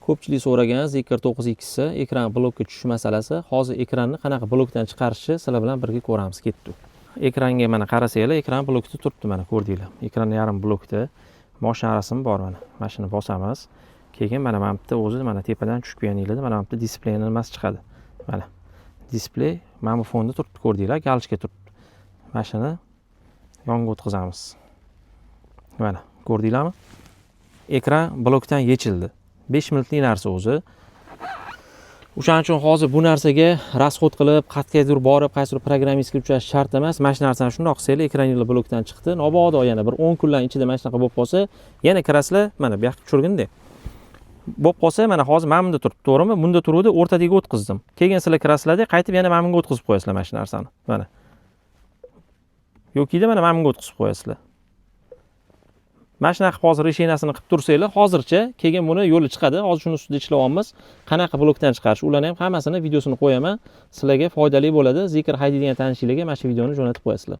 Ko'pchilik so'ragan Zikr 9X ekran blokka tushish masalasi. Hozir ekranni qanaqa blokdan chiqarishni sizlar bilan birga ko'ramiz. Ketdi. Ekranga mana qarasanglar, ekran blokda turibdi, mana ko'rdinglar. Ekran yarim blokda. Mashina rasmi bor mana. Mashina bosamiz. Keyin mana bu yerda o'zi mana tepadan tushib kelganinglarda mana bu yerda displeyni nimasi chiqadi. Mana. Displey mana bu fonda turibdi, ko'rdinglar, galchka turibdi. Mashina yonga o'tkazamiz. Mana, ko'rdinglarmi? Ekran blokdan yechildi. 5 minutlik narsa o'zi. O'shaning uchun hozir bu narsaga rasxod qilib, qat'iyatga borib, qaysidir programmistga uchrash shart emas. Mana shu narsani shundoq qilsanglar, ekrangizlar blokdan chiqdi. Mabodo yana bir 10 kunlar ichida mana shunaqa bo'lib qolsa, yana kirasizlar, mana bu yoqqa tushirganda. Bo'lib qolsa, mana hozir mana bunda turibdi, to'g'rimi? Bunda turuvdi, o'rtadagi o'tkazdim. Keyin sizlar kirasizlarda, qaytib yana mana bunga o'tkazib qo'yasizlar mana shu narsani. Mana. Yo'kida mana bunga o'tkazib qo'yasizlar. Mana shunaqa hozir reshenasini qilib tursanglar, hozircha keyin buni yo'li chiqadi. Hozir shuni ustida ishlayapmiz. Qanaqa blokdan chiqarish, ularni ham hammasini videosini qo'yaman. Sizlarga foydali bo'ladi. Zikr haydaydigan tanishinglarga mana shu videoni jo'natib qo'yasizlar.